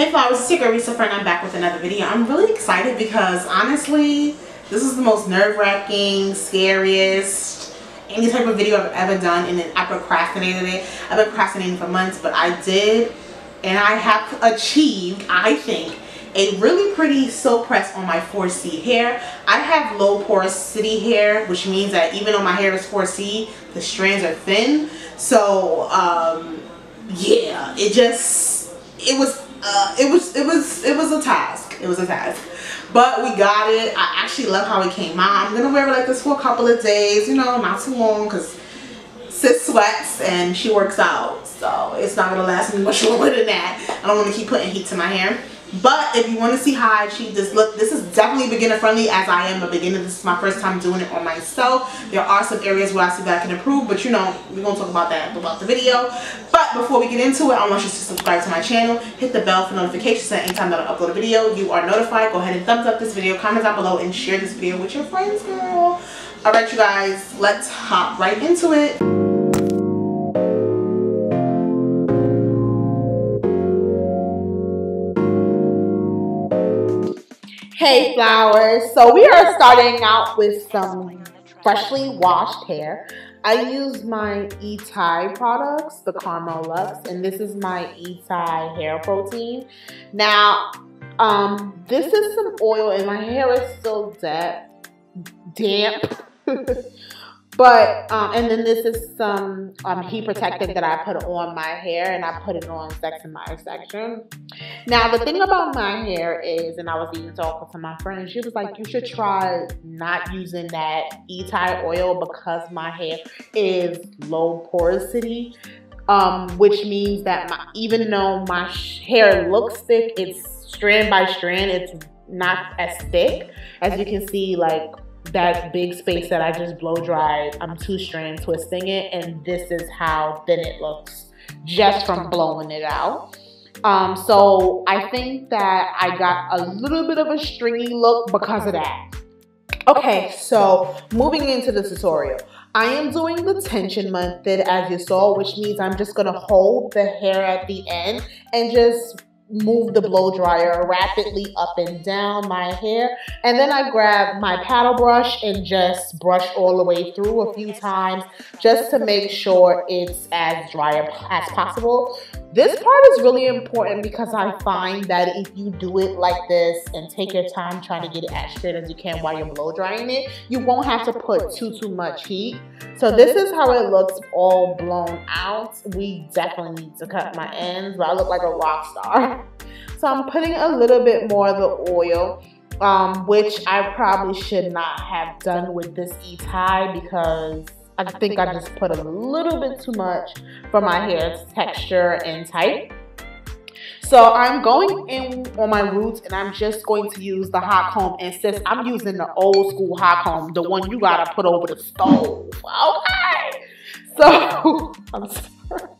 Hey flowers, it's your girl Reese LaFleur and I'm back with another video. I'm really excited because honestly, this is the most nerve-wracking, scariest, any type of video I've ever done, and then I procrastinated it. I've been procrastinating for months, but I did, and I have achieved, I think, a really pretty silk press on my 4C hair. I have low porosity hair, which means that even though my hair is 4C, the strands are thin. So yeah, it was a task. It was a task, but we got it. I actually love how it came out. I'm gonna wear it like this for a couple of days, you know, not too long, because sis sweats and she works out, so it's not gonna last me much longer than that. I don't want to keep putting heat to my hair. But if you want to see how I achieve this look, this is definitely beginner friendly, as I am a beginner. This is my first time doing it on myself. There are some areas where I see that I can improve, but you know, we're going to talk about that throughout the video. But before we get into it, I want you to subscribe to my channel, hit the bell for notifications so anytime that I upload a video, you are notified. Go ahead and thumbs up this video, comment down below, and share this video with your friends, girl. Alright you guys, let's hop right into it. Hey flowers, so we are starting out with some freshly washed hair. I use my Etae products, the Caramel Luxe, and this is my Etae hair protein. Now, this is some oil and my hair is still damp. But, and then this is some heat protectant that I put on my hair, and I put it on Sex in My section. Now, the thing about my hair is, and I was even talking to my friend, she was like, you should try not using that Etae oil because my hair is low porosity, which means that even though my hair looks thick, it's strand by strand, it's not as thick. As you can see, like, that big space that I just blow dried, I'm 2-strand twisting it, and this is how thin it looks just from blowing it out. So I think that I got a little bit of a stringy look because of that. Okay, so moving into the tutorial, I am doing the tension method as you saw, which means I'm just gonna hold the hair at the end and just move the blow dryer rapidly up and down my hair, and then I grab my paddle brush and just brush all the way through a few times just to make sure it's as dry as possible. This part is really important because I find that if you do it like this and take your time trying to get it as straight as you can while you're blow drying it, you won't have to put too much heat. So this is how it looks all blown out. We definitely need to cut my ends, but I look like a rock star. So I'm putting a little bit more of the oil, which I probably should not have done with this Etae because I think I just put a little bit too much for my hair's texture and type. So I'm going in on my roots, and I'm just going to use the hot comb. And sis, I'm using the old school hot comb, the one you gotta put over the stove. Okay. So I'm sorry.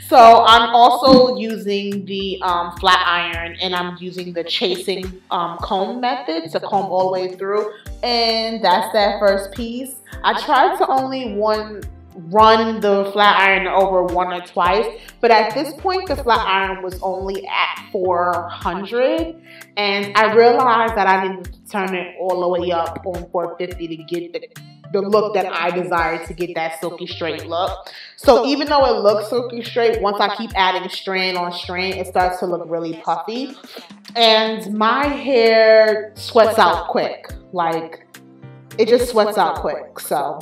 So I'm also using the flat iron, and I'm using the chasing comb method to comb all the way through. And that's that first piece. I tried to only run the flat iron over one or twice, but at this point the flat iron was only at 400, and I realized that I needed to turn it all the way up on 450 to get the look that I desired, to get that silky straight look. So even though it looks silky straight, once I keep adding strand on strand, it starts to look really puffy, and my hair sweats out quick. Like, it just sweats out quick. So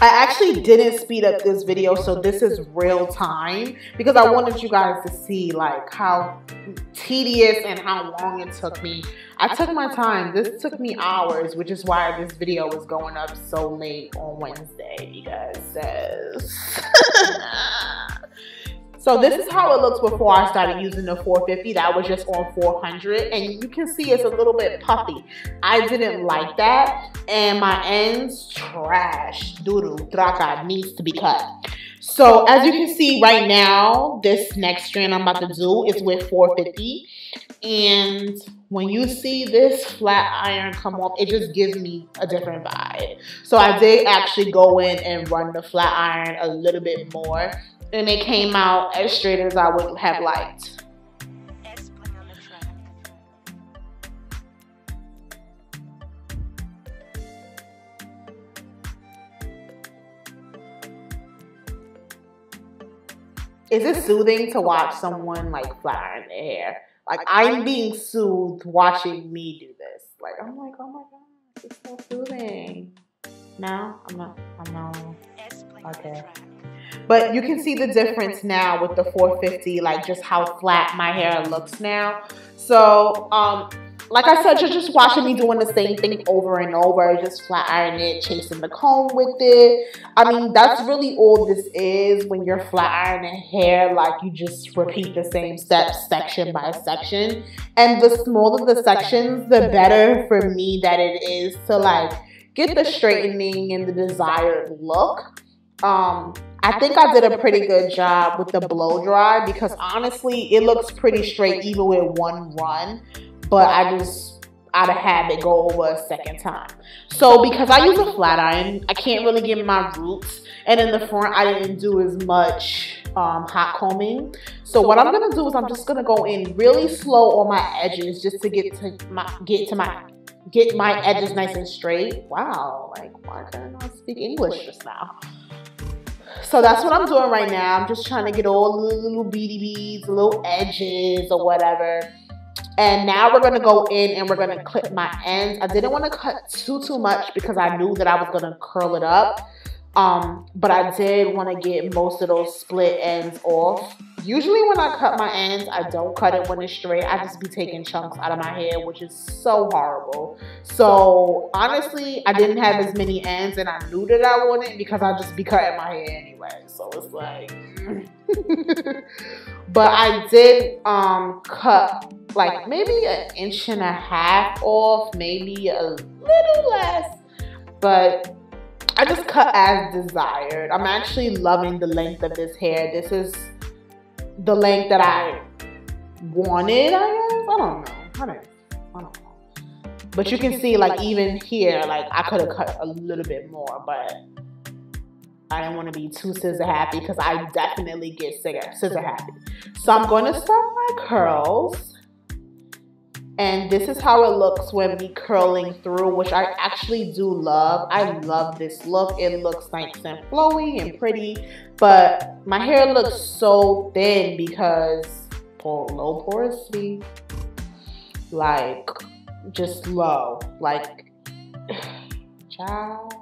I actually didn't speed up this video, so this is real time because I wanted you guys to see like how tedious and how long it took me. I took my time. This took me hours, which is why this video was going up so late on Wednesday, you guys says. So this is how it looks before I started using the 450. That was just on 400, and you can see it's a little bit puffy. I didn't like that, and my ends trash, doo-doo, traca, needs to be cut. So as you can see right now, this next strand I'm about to do is with 450, and when you see this flat iron come off, it just gives me a different vibe. So I did actually go in and run the flat iron a little bit more, and it came out as straight as I would have liked. is it soothing to watch someone like flat iron their hair? Like I'm being soothed watching me do this. Like I'm like, oh my god, it's so soothing. No, I'm not. I'm not. Okay. But you can see the difference now with the 450, like just how flat my hair looks now. So, like I said, you're just watching me doing the same thing over and over, just flat ironing it, chasing the comb with it. I mean, that's really all this is when you're flat ironing hair, like you just repeat the same steps section by section. And the smaller the sections, the better for me that it is to like get the straightening and the desired look. I think I did a pretty good job with the blow dry because honestly, it looks pretty straight even with one run, but I just, out of habit, go over a second time. So because I use a flat iron, I can't really get my roots, and in the front, I didn't do as much hot combing. So what I'm gonna do is I'm just gonna go in really slow on my edges just to get my edges nice and straight. Wow, like why couldn't I speak English just now? So that's what I'm doing right now. I'm just trying to get all the little beady beads, little edges or whatever. And now we're going to go in and we're going to clip my ends. I didn't want to cut too much because I knew that I was going to curl it up. But I did want to get most of those split ends off. Usually when I cut my ends, I don't cut it when it's straight. I just be taking chunks out of my hair, which is so horrible. So honestly, I didn't have as many ends and I knew that I wanted because I just be cutting my hair anyway. So it's like, but I did cut like maybe 1.5 inches off, maybe a little less, but I just cut as desired. I'm actually loving the length of this hair. This is the length that I wanted, I guess. I don't know. But you can see, like, even here, like, I could have cut a little bit more, but I didn't want to be too scissor happy because I definitely get scissor happy. So I'm going to start my curls. And this is how it looks when me curling through, which I actually do love. I love this look. It looks nice and flowy and pretty. But my hair looks so thin because low porosity. Like, just low. Like, child.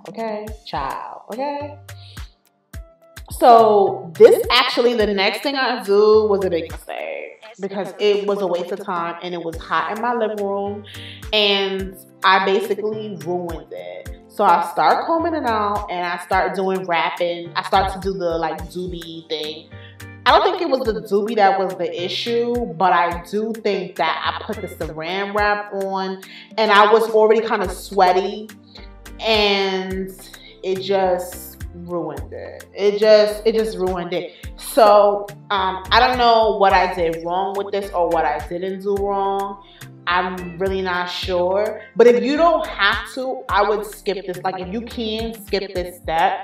Okay? Child, okay? So this actually, the next thing I do was a big mistake because it was a waste of time and it was hot in my living room and I basically ruined it. So I start combing it out and I start doing wrapping. I start to do the like doobie thing. I don't think it was the doobie that was the issue, but I do think that I put the saran wrap on and I was already kind of sweaty and it just ruined it. It just ruined it. So I don't know what I did wrong with this or what I didn't do wrong. I'm really not sure. But if you don't have to, I would skip this. Like if you can skip this step,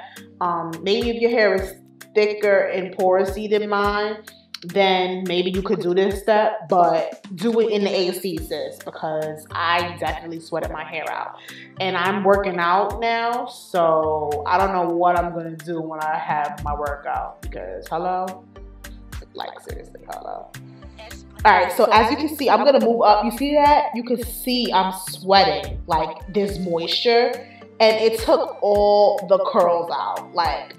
maybe if your hair is thicker and porosity than mine, then maybe you could do this step, but do it in the AC, sis, because I definitely sweated my hair out. And I'm working out now, so I don't know what I'm going to do when I have my workout, because, hello? Like, seriously, hello? Alright, so as you can see, I'm going to move up. You see that? You can see I'm sweating, like, there's moisture, and it took all the curls out, like,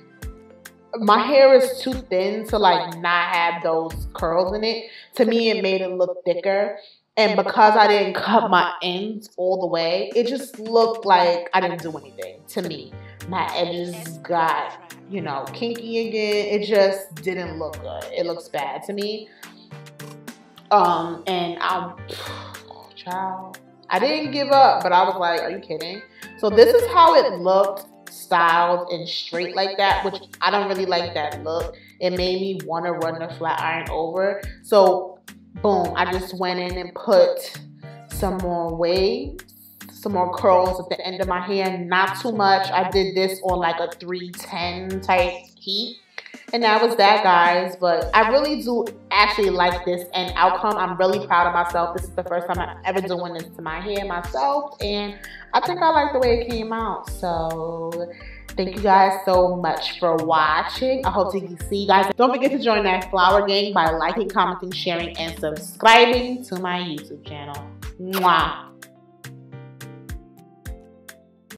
my hair is too thin to like not have those curls in it. To me, it made it look thicker. And because I didn't cut my ends all the way, it just looked like I didn't do anything to me. My edges got, you know, kinky again. It just didn't look good. It looks bad to me. And child, I didn't give up, but I was like, are you kidding? So this is how it looked. Styled and straight like that, which I don't really like that look. It made me want to run the flat iron over. So boom, I just went in and put some more waves, some more curls at the end of my hair. Not too much. I did this on like a 310 type heat. And that was that, guys. But I really do actually like this end outcome. I'm really proud of myself. This is the first time I'm ever doing this to my hair myself, and I think I like the way it came out. So thank you guys so much for watching. I hope to see you guys. Don't forget to join that flower gang by liking, commenting, sharing, and subscribing to my YouTube channel. Mwah.